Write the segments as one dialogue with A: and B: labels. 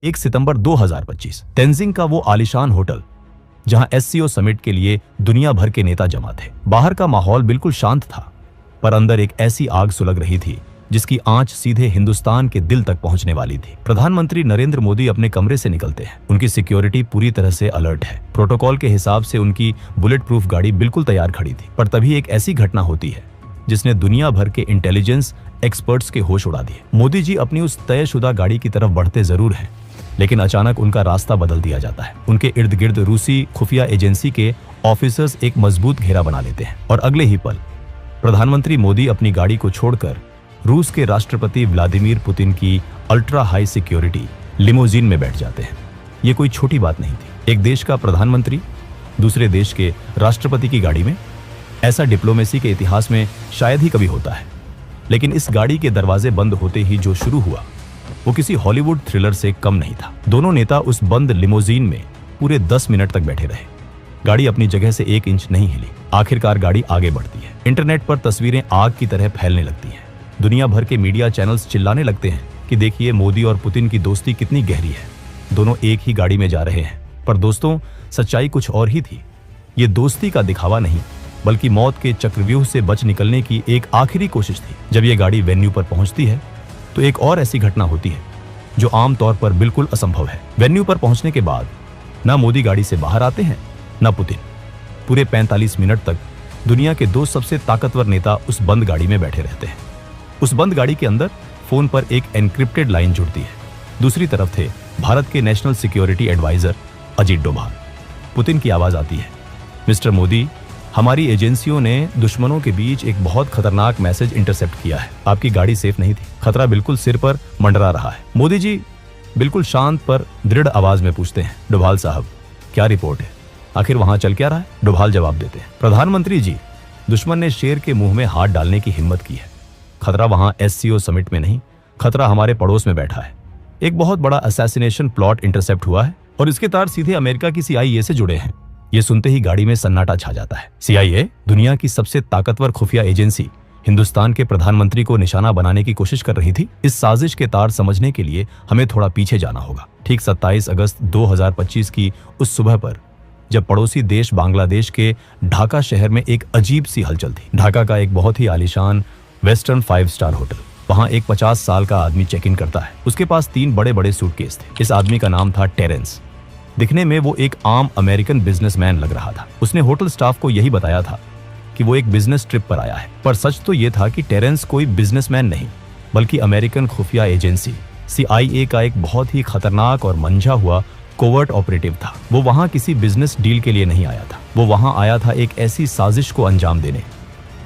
A: 1 सितंबर 2025 तेंजिंग का वो आलीशान होटल जहां एससीओ समिट के लिए दुनिया भर के नेता जमा थे। बाहर का माहौल बिल्कुल शांत था, पर अंदर एक ऐसी आग सुलग रही थी जिसकी आंच सीधे हिंदुस्तान के दिल तक पहुंचने वाली थी। प्रधानमंत्री नरेंद्र मोदी अपने कमरे से निकलते हैं। उनकी सिक्योरिटी पूरी तरह से अलर्ट है। प्रोटोकॉल के हिसाब से उनकी बुलेट प्रूफ गाड़ी बिल्कुल तैयार खड़ी थी। पर तभी एक ऐसी घटना होती है जिसने दुनिया भर के इंटेलिजेंस एक्सपर्ट्स के होश उड़ा दिए। मोदी जी अपनी उस तयशुदा गाड़ी की तरफ बढ़ते जरूर हैं, लेकिन अचानक उनका रास्ता बदल दिया जाता है। उनके इर्द गिर्द रूसी खुफिया एजेंसी के ऑफिसर्स एक मजबूत घेरा बना लेते हैं और अगले ही पल प्रधानमंत्री मोदी अपनी गाड़ी को छोड़कर रूस के राष्ट्रपति व्लादिमीर पुतिन की अल्ट्रा हाई सिक्योरिटी लिमोजीन में बैठ जाते हैं। ये कोई छोटी बात नहीं थी। एक देश का प्रधानमंत्री दूसरे देश के राष्ट्रपति की गाड़ी में, ऐसा डिप्लोमेसी के इतिहास में शायद ही कभी होता है। लेकिन इस गाड़ी के दरवाजे बंद होते ही जो शुरू हुआ वो किसी हॉलीवुड थ्रिलर से कम नहीं था। दोनों नेता उस बंद लिमोजीन में पूरे 10 मिनट तक बैठे रहे। गाड़ी अपनी जगह से 1 इंच नहीं हिली। आखिरकार गाड़ी आगे बढ़ती है। इंटरनेट पर तस्वीरें आग की तरह फैलने लगती हैं। दुनिया भर के मीडिया चैनल्स चिल्लाने लगते हैं कि देखिए मोदी और पुतिन की दोस्ती कितनी गहरी है। दोनों एक ही गाड़ी में जा रहे हैं। पर दोस्तों, सच्चाई कुछ और ही थी। ये दोस्ती का दिखावा नहीं, बल्कि मौत के चक्रव्यूह से बच निकलने की एक आखिरी कोशिश थी। जब ये गाड़ी वेन्यू पर पहुंचती है तो एक और ऐसी घटना होती है जो आमतौर पर बिल्कुल असंभव है। वेन्यू पर पहुंचने के बाद ना मोदी गाड़ी से बाहर आते हैं ना पुतिन। पूरे 45 मिनट तक दुनिया के 2 सबसे ताकतवर नेता उस बंद गाड़ी में बैठे रहते हैं। उस बंद गाड़ी के अंदर फोन पर एक एनक्रिप्टेड लाइन जुड़ती है। दूसरी तरफ थे भारत के national security adviser Ajit Doval. Putin की आवाज आती है, मिस्टर मोदी, हमारी एजेंसियों ने दुश्मनों के बीच एक बहुत खतरनाक मैसेज इंटरसेप्ट किया है। आपकी गाड़ी सेफ नहीं थी। खतरा बिल्कुल सिर पर मंडरा रहा है। मोदी जी बिल्कुल शांत पर दृढ़ आवाज में पूछते हैं, डोभाल साहब, क्या रिपोर्ट है? आखिर वहां चल क्या रहा है? डोभाल जवाब देते हैं, प्रधानमंत्री जी, दुश्मन ने शेर के मुंह में हाथ डालने की हिम्मत की है। खतरा वहां एससीओ समिट में नहीं, खतरा हमारे पड़ोस में बैठा है। एक बहुत बड़ा असैसिनेशन प्लॉट इंटरसेप्ट हुआ है और इसके तार सीधे अमेरिका की CIA से जुड़े हैं। ये सुनते ही गाड़ी में सन्नाटा छा जाता है। CIA, दुनिया की सबसे ताकतवर खुफिया एजेंसी, हिंदुस्तान के प्रधानमंत्री को निशाना बनाने की कोशिश कर रही थी। इस साजिश के तार समझने के लिए हमें थोड़ा पीछे जाना होगा। ठीक 27 अगस्त 2025 की उस सुबह पर, जब पड़ोसी देश बांग्लादेश के ढाका शहर में एक अजीब सी हलचल थी। ढाका का एक बहुत ही आलीशान वेस्टर्न 5 स्टार होटल। वहां एक 50 साल का आदमी चेक इन करता है। उसके पास 3 बड़े बड़े सूटकेस थे। इस आदमी का नाम था टेरेंस। दिखने में वो एक आम अमेरिकन बिजनेसमैन लग रहा था। उसने होटल स्टाफ को यही बताया था कि वो एक बिजनेस ट्रिप पर आया है। पर सच तो ये था कि टेरेंस कोई बिजनेसमैन नहीं, बल्कि अमेरिकन खुफिया एजेंसी CIA का एक बहुत ही खतरनाक और मंझा हुआ कोवर्ट ऑपरेटिव था। वो वहां किसी बिजनेस डील के लिए नहीं आया था। वो वहां आया था एक ऐसी साजिश को अंजाम देने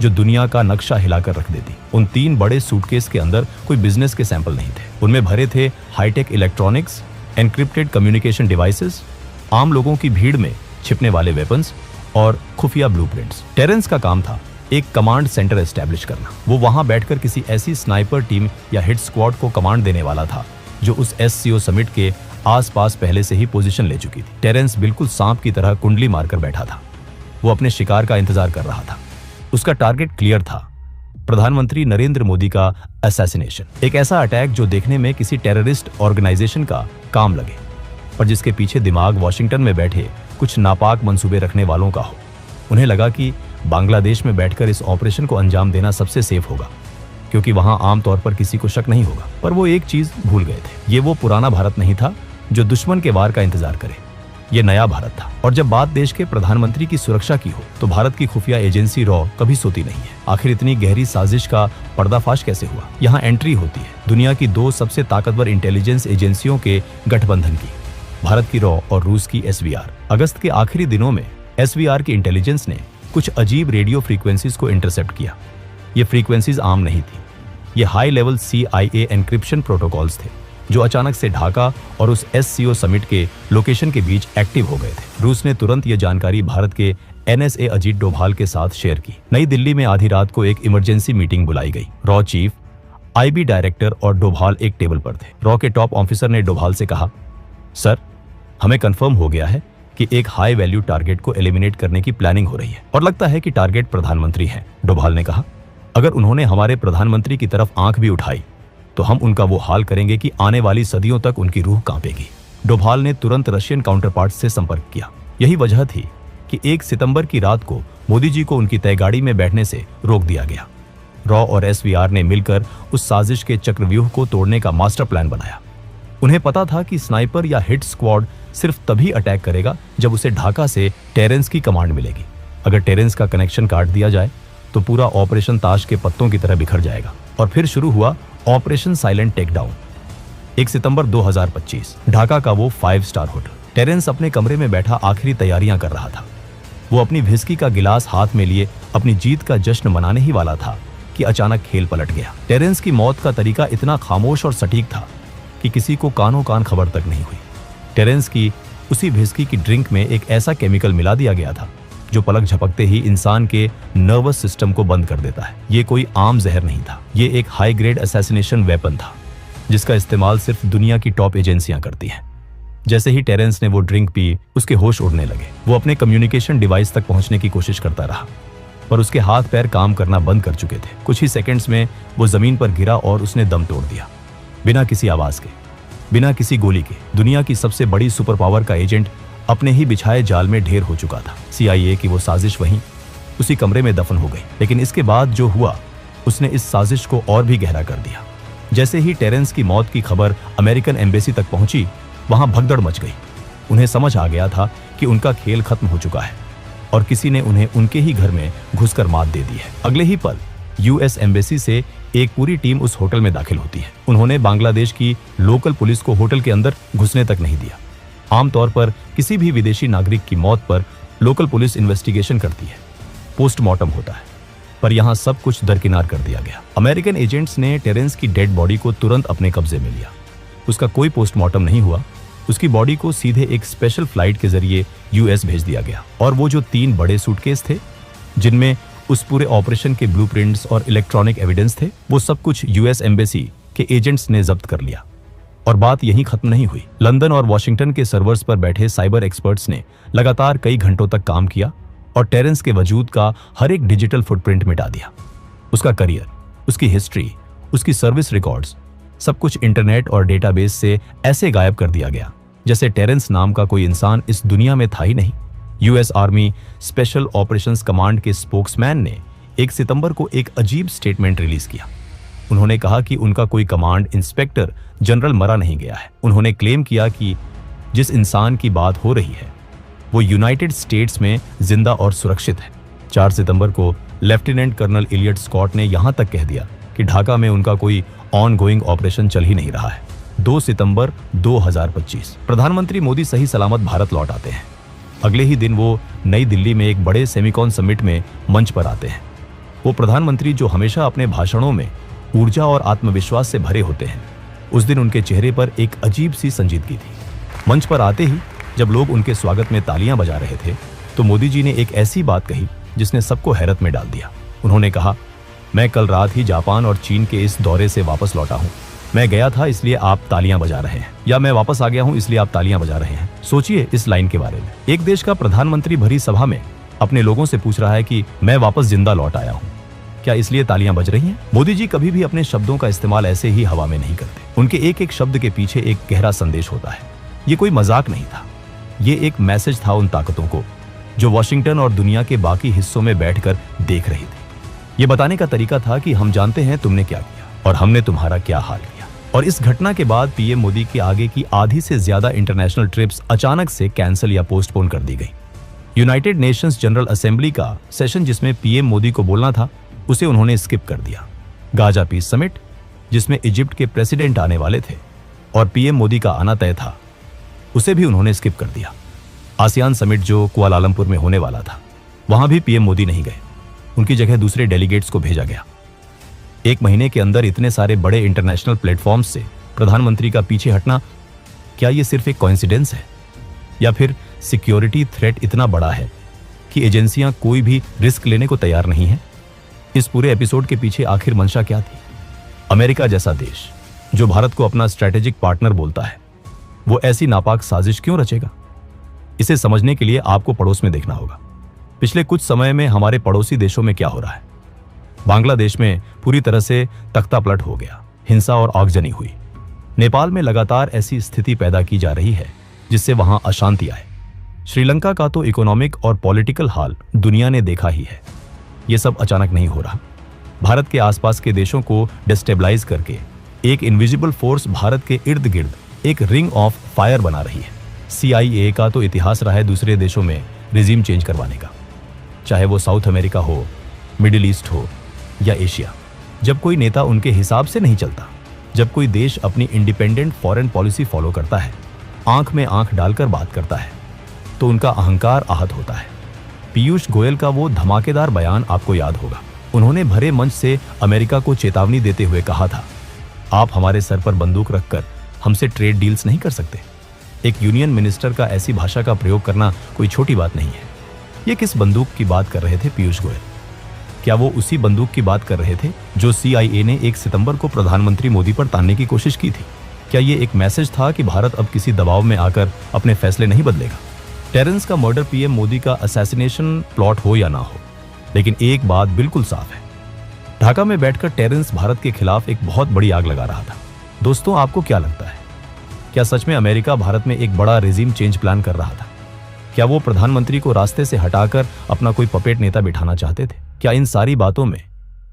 A: जो दुनिया का नक्शा हिलाकर रख देती। उन 3 बड़े सूटकेस के अंदर कोई बिजनेस के सैंपल नहीं थे। उनमें भरे थे high tech electronics, encrypted communication devices, आम लोगों की भीड़ में छिपने वाले वेपन्स और खुफिया ब्लूप्रिंट्स। टेरेंस का काम था एक कमांड सेंटर एस्टैब्लिश करना। वो वहां बैठकर किसी ऐसी स्नाइपर टीम या हिट स्क्वाड को कमांड देने वाला था जो उस एससीओ समिट के आसपास पहले से ही पोजीशन ले चुकी थी। टेरेंस बिल्कुल सांप की तरह कुंडली मारकर बैठा था। वो अपने शिकार का इंतजार कर रहा था। उसका टारगेट क्लियर था, प्रधानमंत्री नरेंद्र मोदी का असैसिनेशन। एक ऐसा अटैक जो देखने में किसी टेररिस्ट ऑर्गेनाइजेशन का काम लगे, पर जिसके पीछे दिमाग वॉशिंगटन में बैठे कुछ नापाक मंसूबे रखने वालों का हो। उन्हें लगा कि बांग्लादेश में बैठकर इस ऑपरेशन को अंजाम देना सबसे सेफ होगा, क्योंकि वहां आमतौर पर किसी को शक नहीं होगा। पर वो एक चीज भूल गए थे, ये वो पुराना भारत नहीं था जो दुश्मन के वार का इंतजार करे। ये नया भारत था। और जब बात देश के प्रधानमंत्री की सुरक्षा की हो तो भारत की खुफिया एजेंसी रॉ कभी सोती नहीं है। आखिर इतनी गहरी साजिश का पर्दाफाश कैसे हुआ? यहाँ एंट्री होती है दुनिया की 2 सबसे ताकतवर इंटेलिजेंस एजेंसियों के गठबंधन की, भारत की रॉ और रूस की SVR। अगस्त के आखिरी दिनों में SVR की इंटेलिजेंस ने कुछ अजीब रेडियो फ्रीक्वेंसीज को इंटरसेप्ट किया। ये फ्रीक्वेंसीज आम नहीं थी। ये high level CIA encryption protocols थे जो अचानक से ढाका और उस SCO समिट के लोकेशन के बीच एक्टिव हो गए थे। रूस ने तुरंत ये जानकारी भारत के NSA अजीत डोभाल के साथ शेयर की। नई दिल्ली में आधी रात को एक इमरजेंसी मीटिंग बुलाई गई। रॉ चीफ, IB डायरेक्टर और डोभाल एक टेबल पर थे। रॉ के टॉप ऑफिसर ने डोभाल से कहा, सर, हमें कंफर्म हो गया है कि एक हाई वैल्यू टारगेट को एलिमिनेट करने की प्लानिंग हो रही है और लगता है कि टारगेट प्रधानमंत्री हैं। डोभाल ने कहा, अगर उन्होंने हमारे प्रधानमंत्री की तरफ आंख भी उठाई तो हम उनका वो हाल करेंगे कि आने वाली सदियों तक उनकी रूह कांपेगी। डोभाल ने तुरंत रशियन काउंटरपार्ट से संपर्क किया। यही वजह थी कि 1 सितंबर की रात को मोदी जी को उनकी तय गाड़ी में बैठने से रोक दिया गया। रॉ और एसवीआर ने मिलकर उस साजिश के चक्रव्यूह को तोड़ने का मास्टर प्लान बनाया। उन्हें पता था कि स्नाइपर या हिट स्क्वाड सिर्फ तभी अटैक करेगा जब उसे ढाका से टेरेंस की कमांड मिलेगी। अगर टेरेंस का कनेक्शन काट दिया जाए तो पूरा ऑपरेशन ताश के पत्तों की तरह बिखर जाएगा। और फिर शुरू हुआ ऑपरेशन साइलेंट टेकडाउन। 1 सितंबर 2025 ढाका का वो 5 स्टार होटल। टेरेंस अपने कमरे में बैठा आखिरी तैयारियां कर रहा था। वो अपनी व्हिस्की का गिलास हाथ में लिए अपनी जीत का जश्न मनाने ही वाला था कि अचानक खेल पलट गया। टेरेंस की मौत का तरीका इतना खामोश और सटीक था कि किसी को कानों कान खबर तक नहीं हुई। टेरेंस की उसी व्हिस्की की ड्रिंक में एक ऐसा केमिकल मिला दिया गया था जो पलक झपकते ही इंसान के नर्वस सिस्टम को बंद कर देता है। ये कोई आम जहर नहीं था, ये एक हाई ग्रेड असैसिनेशन वेपन था जिसका इस्तेमाल सिर्फ दुनिया की टॉप एजेंसियां करती हैं। जैसे ही टेरेंस ने वो ड्रिंक पी, उसके होश उड़ने लगे। वो अपने कम्युनिकेशन डिवाइस तक पहुंचने की कोशिश करता रहा, पर उसके हाथ पैर काम करना बंद कर चुके थे। कुछ ही सेकंड्स में वो जमीन पर गिरा और उसने दम तोड़ दिया। बिना किसी आवाज के, बिना किसी गोली के, दुनिया की सबसे बड़ी सुपर पावर का एजेंट अपने ही बिछाए जाल में ढेर हो चुका था। CIA की वो साजिश वहीं उसी कमरे में दफन हो गई। लेकिन इसके बाद जो हुआ उसने इस साजिश को और भी गहरा कर दिया। जैसे ही टेरेंस की मौत की खबर अमेरिकन एम्बेसी तक पहुंची, वहां भगदड़ मच गई। उन्हें समझ आ गया था कि उनका खेल खत्म हो चुका है और किसी ने उन्हें उनके ही घर में घुसकर मात दे दी है। अगले ही पल US एम्बेसी से एक पूरी टीम उस होटल में दाखिल होती है। उन्होंने बांग्लादेश की लोकल पुलिस को होटल के अंदर घुसने तक नहीं दिया। आमतौर पर किसी भी विदेशी नागरिक की मौत पर लोकल पुलिस इन्वेस्टिगेशन करती है, पोस्टमार्टम होता है, पर यहां सब कुछ दरकिनार कर दिया गया। अमेरिकन एजेंट्स ने टेरेंस की डेड बॉडी को तुरंत अपने कब्जे में लिया। उसका कोई पोस्टमार्टम नहीं हुआ। उसकी बॉडी को सीधे एक स्पेशल फ्लाइट के जरिए US भेज दिया गया। और वो जो 3 बड़े सूटकेस थे जिनमें उस पूरे ऑपरेशन के ब्लूप्रिंट्स और इलेक्ट्रॉनिक एविडेंस थे, वो सब कुछ US एम्बेसी के एजेंट्स ने जब्त कर लिया। और बात यहीं खत्म नहीं हुई। लंदन और वॉशिंगटन के सर्वर्स पर बैठे साइबर एक्सपर्ट्स ने लगातार कई घंटों तक काम किया और टेरेंस के वजूद का हर एक डिजिटल फुटप्रिंट मिटा दिया। उसका करियर, उसकी हिस्ट्री, उसकी सर्विस रिकॉर्ड्स, सब कुछ इंटरनेट और डेटाबेस से ऐसे गायब कर दिया गया जैसे टेरेंस नाम का कोई इंसान इस दुनिया में था ही नहीं। US army special operations command के स्पोक्समैन ने 1 सितंबर को एक अजीब स्टेटमेंट रिलीज किया। उन्होंने कहा कि उनका कोई कमांड इंस्पेक्टर जनरल मरा नहीं गया है। उन्होंने क्लेम किया कि जिस इंसान की बात हो रही है वो यूनाइटेड स्टेट्स में जिंदा और सुरक्षित है। 4 सितंबर को लेफ्टिनेंट कर्नल इलियट स्कॉट ने यहां तक कह दिया कि ढाका में उनका कोई ऑनगोइंग ऑपरेशन चल ही नहीं रहा है। 2 सितंबर 2025 प्रधानमंत्री मोदी सही सलामत भारत लौट आते हैं। अगले ही दिन वो नई दिल्ली में एक बड़े सेमिकॉन समिट में मंच पर आते हैं। वो प्रधानमंत्री जो हमेशा अपने भाषणों में ऊर्जा और आत्मविश्वास से भरे होते हैं, उस दिन उनके चेहरे पर एक अजीब सी संजीदगी थी। मंच पर आते ही जब लोग उनके स्वागत में तालियां बजा रहे थे तो मोदी जी ने एक ऐसी बात कही जिसने सबको हैरत में डाल दिया। उन्होंने कहा, मैं कल रात ही जापान और चीन के इस दौरे से वापस लौटा हूं। मैं गया था इसलिए आप तालियां बजा रहे हैं, या मैं वापस आ गया हूं इसलिए आप तालियां बजा रहे हैं। सोचिए इस लाइन के बारे में। एक देश का प्रधानमंत्री भरी सभा में अपने लोगों से पूछ रहा है कि मैं वापस जिंदा लौट आया हूं, क्या इसलिए तालियां बज रही हैं? मोदी जी कभी भी अपने शब्दों का इस्तेमाल ऐसे ही हवा में नहीं करते। उनके एक एक शब्द के पीछे एक गहरा संदेश होता है। ये कोई मजाक नहीं था, ये एक मैसेज था उन ताकतों को जो वॉशिंगटन और दुनिया के बाकी हिस्सों में बैठकर देख रही थी। ये बताने का तरीका था कि हम जानते हैं तुमने क्या किया और हमने तुम्हारा क्या हाल किया। और इस घटना के बाद पीएम मोदी के आगे की आधी से ज्यादा इंटरनेशनल ट्रिप्स अचानक से कैंसिल या पोस्टपोन कर दी गई। यूनाइटेड नेशंस जनरल असेंबली का सेशन जिसमें पीएम मोदी को बोलना था, उसे उन्होंने स्किप कर दिया। गाजा पीस समिट जिसमें इजिप्ट के प्रेसिडेंट आने वाले थे और पीएम मोदी का आना तय था, उसे भी उन्होंने स्किप कर दिया। आसियान समिट जो कुआलालंपुर में होने वाला था, वहां भी पीएम मोदी नहीं गए। उनकी जगह दूसरे डेलीगेट्स को भेजा गया। 1 महीने के अंदर इतने सारे बड़े इंटरनेशनल प्लेटफॉर्म्स से प्रधानमंत्री का पीछे हटना, क्या ये सिर्फ एक कोइंसिडेंस है या फिर सिक्योरिटी थ्रेट इतना बड़ा है कि एजेंसियां कोई भी रिस्क लेने को तैयार नहीं है? इस पूरे एपिसोड के पीछे आखिर मंशा क्या थी? अमेरिका जैसा देश जो भारत को अपना स्ट्रैटेजिक पार्टनर बोलता है, वो ऐसी नापाक साजिश क्यों रचेगा? इसे समझने के लिए आपको पड़ोस में देखना होगा। पिछले कुछ समय में हमारे पड़ोसी देशों में क्या हो रहा है। बांग्लादेश में पूरी तरह से तख्तापलट हो गया। हिंसा और आगजनी हुई। नेपाल में लगातार ऐसी स्थिति पैदा की जा रही है जिससे वहां अशांति आए। श्रीलंका का तो इकोनॉमिक और पॉलिटिकल हाल दुनिया ने देखा ही है। यह सब अचानक नहीं हो रहा। भारत के आसपास के देशों को डिस्टेबलाइज करके एक इनविजिबल फोर्स भारत के इर्द गिर्द एक रिंग ऑफ फायर बना रही है। CIA का तो इतिहास रहा है दूसरे देशों में रिजीम चेंज करवाने का, चाहे वो साउथ अमेरिका हो, मिडिल ईस्ट हो या एशिया। जब कोई नेता उनके हिसाब से नहीं चलता, जब कोई देश अपनी इंडिपेंडेंट फॉरेन पॉलिसी फॉलो करता है, आंख में आंख डालकर बात करता है, तो उनका अहंकार आहत होता है। पीयूष गोयल का वो धमाकेदार बयान आपको याद होगा। उन्होंने भरे मंच से अमेरिका को चेतावनी देते हुए कहा था, आप हमारे सर पर बंदूक रखकर हमसे ट्रेड डील्स नहीं कर सकते। एक यूनियन मिनिस्टर का ऐसी भाषा का प्रयोग करना कोई छोटी बात नहीं है। ये किस बंदूक की बात कर रहे थे पीयूष गोयल? क्या वो उसी बंदूक की बात कर रहे थे जो CIA ने 1 सितंबर को प्रधानमंत्री मोदी पर तानने की कोशिश की थी? क्या ये एक मैसेज था कि भारत अब किसी दबाव में आकर अपने फैसले नहीं बदलेगा? टेरेंस का मर्डर PM मोदी का असैसिनेशन प्लॉट हो या ना हो, लेकिन एक बात बिल्कुल साफ है, ढाका में बैठकर टेरेंस भारत के खिलाफ एक बहुत बड़ी आग लगा रहा था। दोस्तों, आपको क्या लगता है? क्या सच में अमेरिका भारत में एक बड़ा रेजिम चेंज प्लान कर रहा था? क्या वो प्रधानमंत्री को रास्ते से हटाकर अपना कोई पपेट नेता बिठाना चाहते थे? क्या इन सारी बातों में,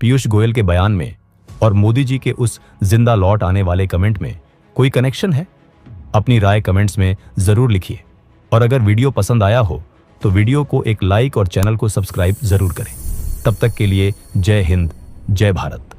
A: पीयूष गोयल के बयान में और मोदी जी के उस जिंदा लौट आने वाले कमेंट में कोई कनेक्शन है? अपनी राय कमेंट्स में जरूर लिखिए, और अगर वीडियो पसंद आया हो तो वीडियो को एक लाइक और चैनल को सब्सक्राइब जरूर करें। तब तक के लिए जय हिंद, जय भारत।